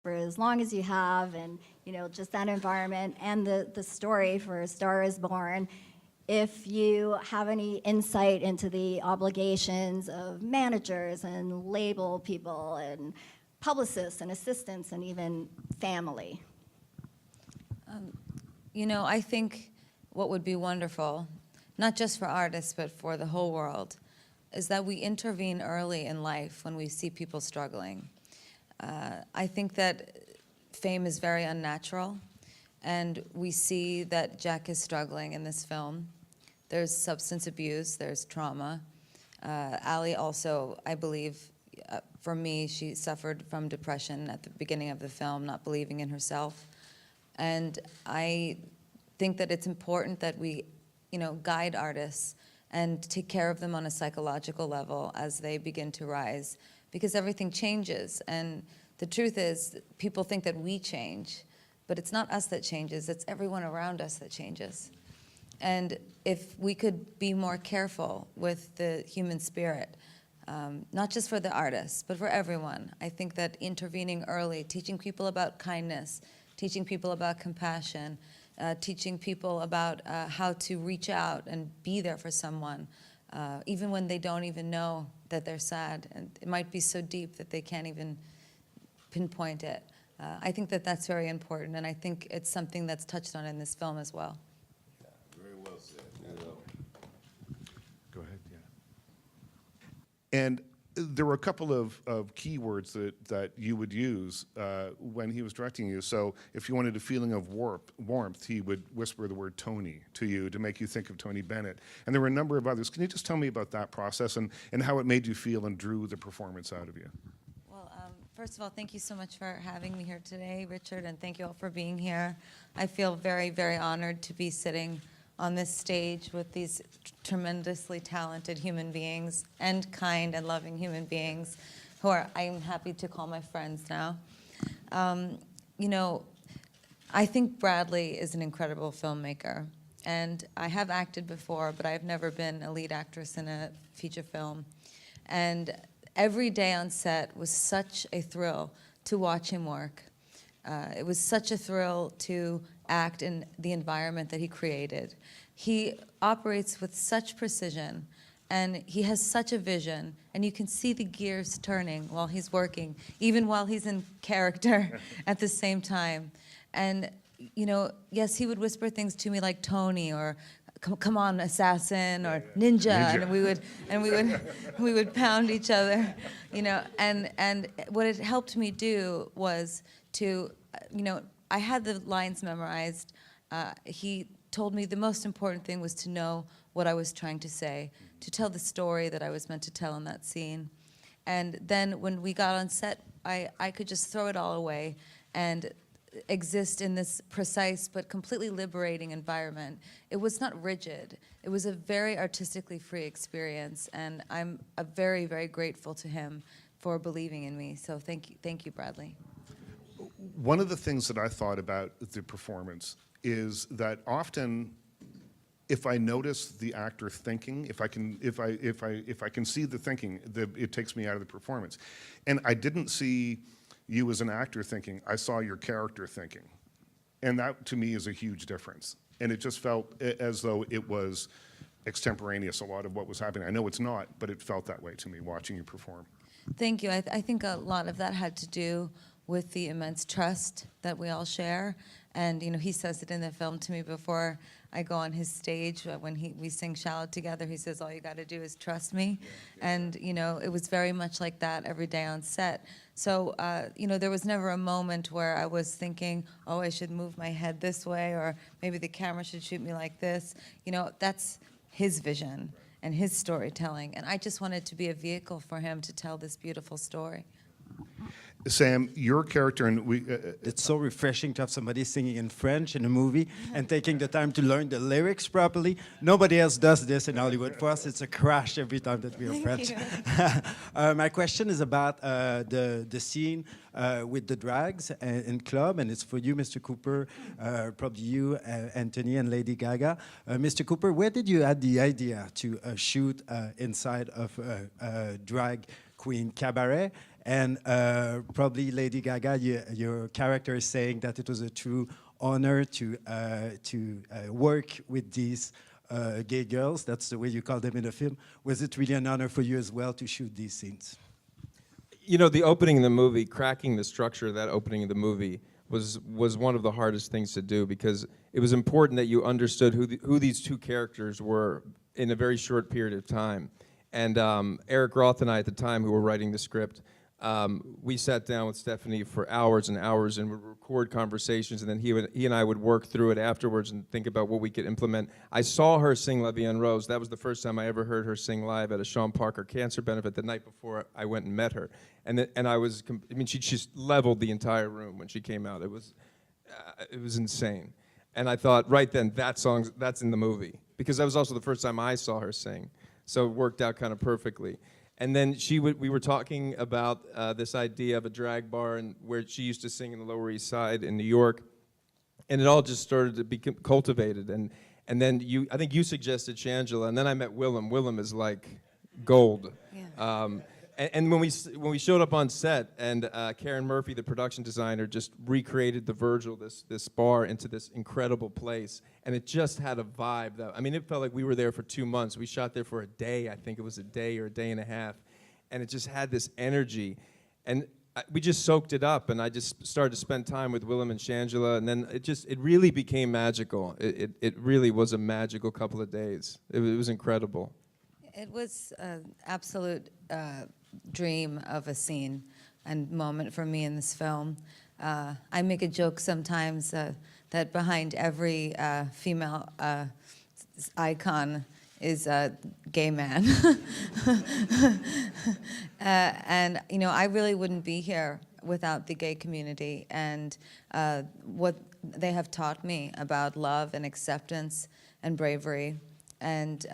for as long as you have, and just that environment and the story for A Star Is Born. If you have any insight into the obligations of managers and label people and publicists and assistants and even family. I think what would be wonderful, not just for artists, but for the whole world, is that we intervene early in life when we see people struggling. I think that fame is very unnatural, and we see that Jack is struggling in this film. There's substance abuse, there's trauma. Ali also, I believe, for me, she suffered from depression at the beginning of the film, not believing in herself. And I think that it's important that we, guide artists and take care of them on a psychological level as they begin to rise, because everything changes. And the truth is, people think that we change, but it's not us that changes, it's everyone around us that changes. And if we could be more careful with the human spirit, not just for the artists, but for everyone, I think that intervening early, teaching people about kindness, teaching people about compassion, teaching people about how to reach out and be there for someone, even when they don't even know that they're sad. And it might be so deep that they can't even pinpoint it. I think that that's very important, and I think it's something that's touched on in this film as well. Yeah, very well said. Go ahead, yeah. And there were a couple of keywords that you would use when he was directing you. So if you wanted a feeling of warmth, he would whisper the word Tony to you to make you think of Tony Bennett. And there were a number of others. Can you just tell me about that process and how it made you feel and drew the performance out of you? Well, first of all, thank you so much for having me here today, Richard, and thank you all for being here. I feel very, very honored to be sitting on this stage with these tremendously talented human beings and kind and loving human beings who I'm happy to call my friends now. I think Bradley is an incredible filmmaker, and I have acted before, but I've never been a lead actress in a feature film. And every day on set was such a thrill to watch him work. It was such a thrill to act in the environment that he created. He operates with such precision, and he has such a vision, and you can see the gears turning while he's working, even while he's in character at the same time. And, yes, he would whisper things to me like Tony, or come on, assassin, or ninja. And we would pound each other, and what it helped me do was to, I had the lines memorized. He told me the most important thing was to know what I was trying to say, to tell the story that I was meant to tell in that scene. And then when we got on set, I could just throw it all away and exist in this precise but completely liberating environment. It was not rigid. It was a very artistically free experience, and I'm very, very grateful to him for believing in me. So thank you, Bradley. One of the things that I thought about the performance is that often, if I notice the actor thinking, if I can see the thinking, it takes me out of the performance. And I didn't see you as an actor thinking, I saw your character thinking. And that, to me, is a huge difference. And it just felt as though it was extemporaneous, a lot of what was happening. I know it's not, but it felt that way to me watching you perform. Thank you. I think a lot of that had to do with the immense trust that we all share. And he says it in the film to me before I go on his stage. When we sing Shallow together, he says, all you got to do is trust me. Yeah. And it was very much like that every day on set. So there was never a moment where I was thinking, oh, I should move my head this way, or maybe the camera should shoot me like this. That's his vision and his storytelling. And I just wanted to be a vehicle for him to tell this beautiful story. Sam, your character, and it's so refreshing to have somebody singing in French in a movie and taking the time to learn the lyrics properly. Nobody else does this in Hollywood. For us, it's a crash every time that we are French. My question is about the scene with the drags in club, and it's for you, Mr. Cooper, probably you, Anthony, and Lady Gaga. Mr. Cooper, where did you add the idea to shoot inside of drag queen cabaret? And probably Lady Gaga, your character is saying that it was a true honor to work with these gay girls. That's the way you call them in the film. Was it really an honor for you as well to shoot these scenes? You know, the opening of the movie, cracking the structure of that opening of the movie was one of the hardest things to do, because it was important that you understood who these two characters were in a very short period of time. And Eric Roth and I at the time, who were writing the script, we sat down with Stephanie for hours and hours and would record conversations, and then he and I would work through it afterwards and think about what we could implement. I saw her sing La Vie en Rose. That was the first time I ever heard her sing live at a Sean Parker cancer benefit the night before I went and met her. And I mean, she just leveled the entire room when she came out. It was insane. And I thought, right then, that's in the movie, because that was also the first time I saw her sing. So it worked out kind of perfectly. And then we were talking about this idea of a drag bar, and where she used to sing in the Lower East Side in New York, and it all just started to be cultivated. And then I think you suggested Shangela, and then I met Willem. Willem is like gold. Yeah. And when we showed up on set, and Karen Murphy, the production designer, just recreated the Virgil, this bar, into this incredible place, and it just had a vibe that, I mean, it felt like we were there for 2 months. We shot there for a day. I think it was a day or a day and a half, and it just had this energy, and we just soaked it up. And I just started to spend time with Willem and Shangela, and then it really became magical. It really was a magical couple of days. It was incredible. It was an absolute dream of a scene and moment for me in this film. I make a joke sometimes that behind every female icon is a gay man. And, you know, I really wouldn't be here without the gay community and what they have taught me about love and acceptance and bravery. And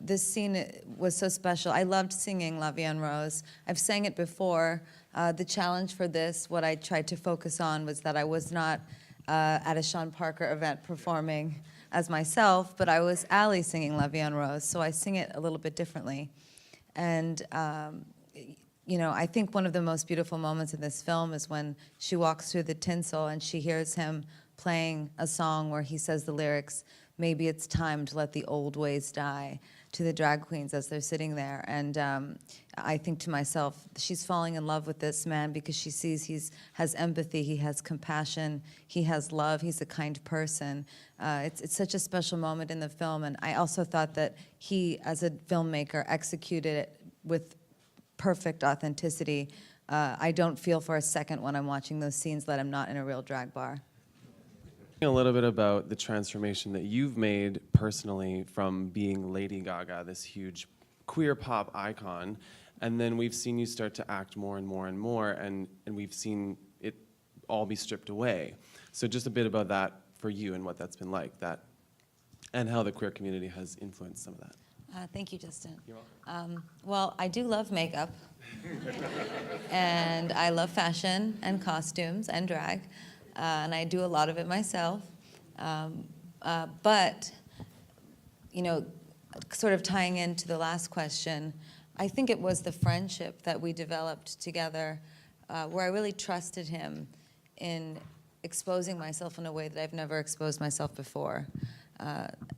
this scene was so special. I loved singing La Vie en Rose. I've sang it before. The challenge for this, what I tried to focus on, was that I was not at a Sean Parker event performing as myself, but I was Ally singing La Vie en Rose, so I sing it a little bit differently. And you know, I think one of the most beautiful moments in this film is when she walks through the tinsel and she hears him playing a song where he says the lyrics, "Maybe it's time to let the old ways die," to the drag queens as they're sitting there. And I think to myself, she's falling in love with this man because she sees he has empathy, he has compassion, he has love, he's a kind person. It's such a special moment in the film, and I also thought that he, as a filmmaker, executed it with perfect authenticity. I don't feel for a second when I'm watching those scenes that I'm not in a real drag bar. A little bit about the transformation that you've made personally from being Lady Gaga, this huge queer pop icon, and then we've seen you start to act more and more and more, and we've seen it all be stripped away. So just a bit about that for you and what that's been like, that, and how the queer community has influenced some of that. Thank you, Justin. You're welcome. Well, I do love makeup, and I love fashion and costumes and drag. And I do a lot of it myself. But, you know, sort of tying into the last question, I think it was the friendship that we developed together where I really trusted him in exposing myself in a way that I've never exposed myself before.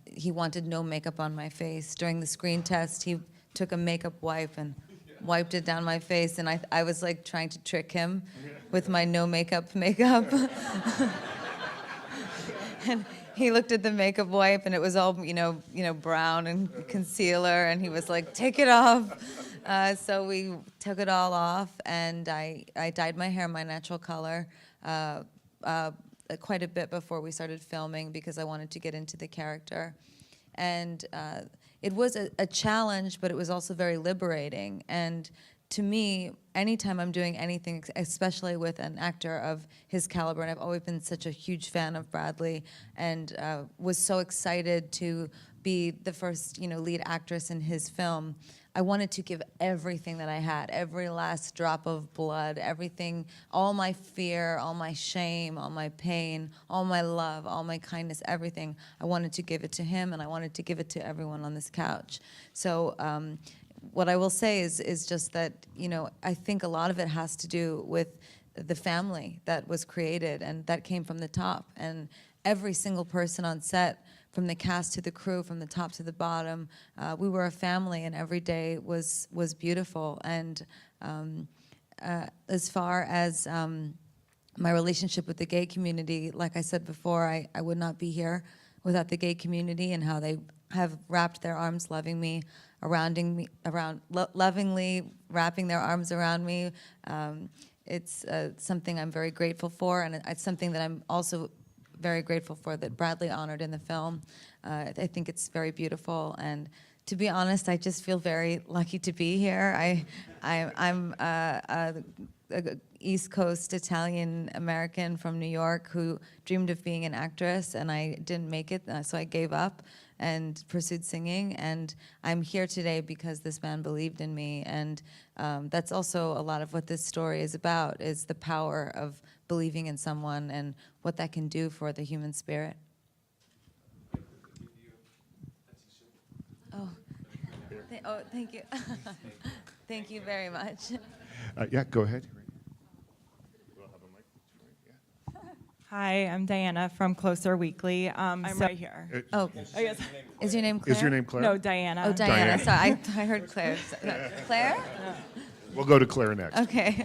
He wanted no makeup on my face. During the screen test, he took a makeup wipe and wiped it down my face, and I was like trying to trick him with my no makeup. And he looked at the makeup wipe, and it was all you know brown and concealer, and he was like, "Take it off." So we took it all off, and I dyed my hair my natural color quite a bit before we started filming because I wanted to get into the character, and it was a challenge, but it was also very liberating. And to me, anytime I'm doing anything, especially with an actor of his caliber, and I've always been such a huge fan of Bradley, and was so excited to be the first, lead actress in his film. I wanted to give everything that I had, every last drop of blood, everything, all my fear, all my shame, all my pain, all my love, all my kindness, everything. I wanted to give it to him, and I wanted to give it to everyone on this couch. So what I will say is just that, I think a lot of it has to do with the family that was created and that came from the top. And every single person on set, from the cast to the crew, from the top to the bottom, we were a family, and every day was beautiful. And as far as my relationship with the gay community, like I said before, I would not be here without the gay community and how they have wrapped their arms lovingly wrapping their arms around me. It's something I'm very grateful for, and it's something that I'm also very grateful for that Bradley honored in the film. I think it's very beautiful, and to be honest, I just feel very lucky to be here. I'm a East Coast Italian American from New York who dreamed of being an actress, and I didn't make it, so I gave up and pursued singing. And I'm here today because this man believed in me, and that's also a lot of what this story is about, is the power of believing in someone and what that can do for the human spirit. Oh, thank you. Thank you very much. Yeah, go ahead. Hi, I'm Diana from Closer Weekly. I'm right here. Oh, I guess. is your name Claire? Is your name Claire? No, Diana. Oh, Diana. Diana. Sorry, I heard Claire. Claire? We'll go to Claire next. Okay.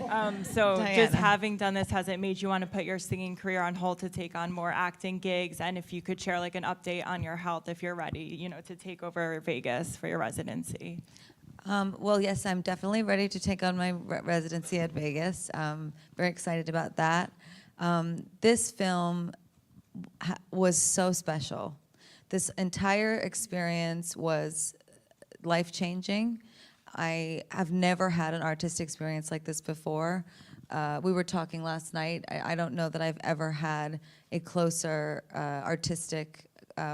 So Diana. just having done this, has it made you want to put your singing career on hold to take on more acting gigs? And if you could share like an update on your health if you're ready, to take over Vegas for your residency. Well, yes, I'm definitely ready to take on my residency at Vegas. Very excited about that. This film was so special. This entire experience was life-changing. I have never had an artistic experience like this before. We were talking last night. I don't know that I've ever had a closer artistic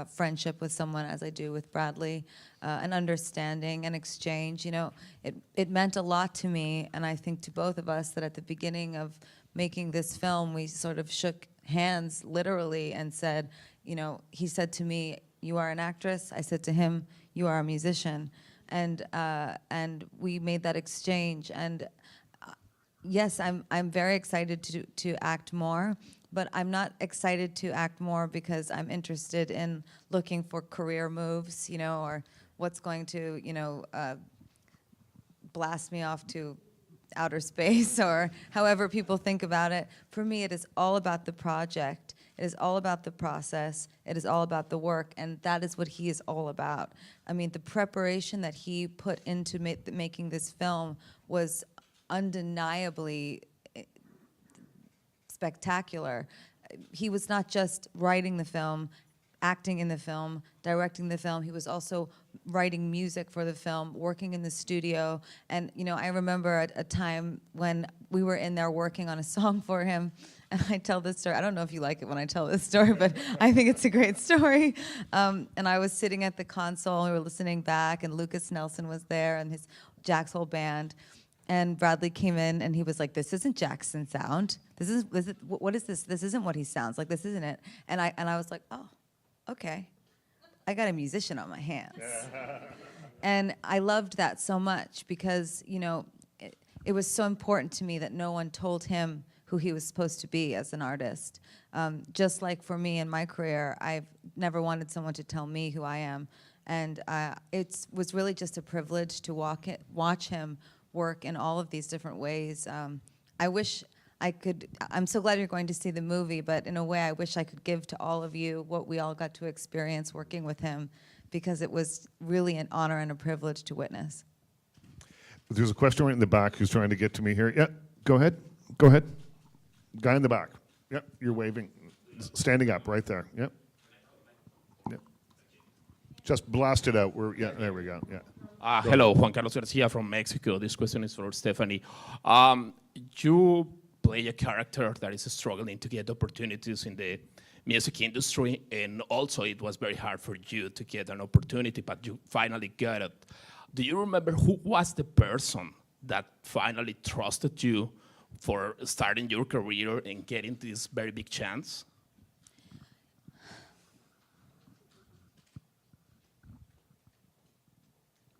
friendship with someone as I do with Bradley, an understanding, an exchange. It meant a lot to me, and I think to both of us, that at the beginning of making this film, we sort of shook hands literally and said, he said to me, "You are an actress." I said to him, "You are a musician." And we made that exchange. And yes, I'm very excited to act more, but I'm not excited to act more because I'm interested in looking for career moves, or what's going to, blast me off to outer space, or however people think about it. For me, it is all about the project. It is all about the process. It is all about the work, and that is what he is all about. I mean, the preparation that he put into making this film was undeniably spectacular. He was not just writing the film, acting in the film, directing the film. He was also writing music for the film, working in the studio. And I remember a time when we were in there working on a song for him, and I tell this story. I don't know if you like it when I tell this story, but I think it's a great story. And I was sitting at the console, and we were listening back, and Lucas Nelson was there, and Jack's whole band. And Bradley came in, and he was like, "This isn't Jackson's sound. What is this? This isn't what he sounds like. This isn't it." And I was like, "Oh, okay. I got a musician on my hands." And I loved that so much because, it was so important to me that no one told him who he was supposed to be as an artist. Just like for me in my career, I've never wanted someone to tell me who I am. And it was really just a privilege to watch him work in all of these different ways. I wish I'm so glad you're going to see the movie, but in a way I wish I could give to all of you what we all got to experience working with him, because it was really an honor and a privilege to witness. There's a question right in the back who's trying to get to me here. Yeah, go ahead. Go ahead. Guy in the back. Yep, you're waving. Standing up right there. Yep. Yep. Just blast it out. There we go. Yeah. Hello, Juan Carlos Garcia from Mexico. This question is for Stephanie. You play a character that is struggling to get opportunities in the music industry, and also it was very hard for you to get an opportunity, but you finally got it. Do you remember who was the person that finally trusted you for starting your career and getting this very big chance?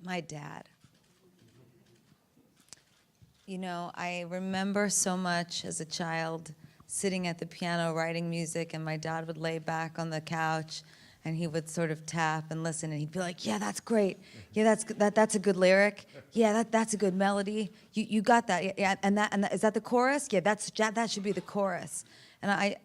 My dad. You know, I remember so much as a child sitting at the piano writing music, and my dad would lay back on the couch and he would sort of tap and listen, and he'd be like, yeah, that's great. Yeah, that's a good lyric. Yeah, that's a good melody. You got that. Yeah, and is that the chorus? Yeah, that should be the chorus. And I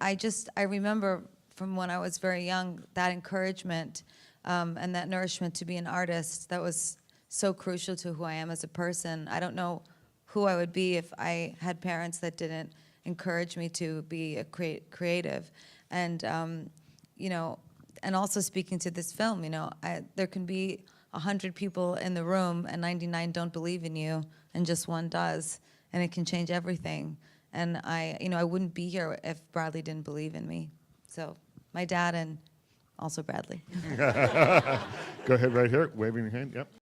remember from when I was very young, that encouragement and that nourishment to be an artist, that was so crucial to who I am as a person. I don't know who I would be if I had parents that didn't encourage me to be a creative. And, you know, and also speaking to this film, you know, there can be 100 people in the room and 99 don't believe in you and just one does, and it can change everything. And I wouldn't be here if Bradley didn't believe in me. So my dad and also Bradley. Go ahead right here, waving your hand, yep.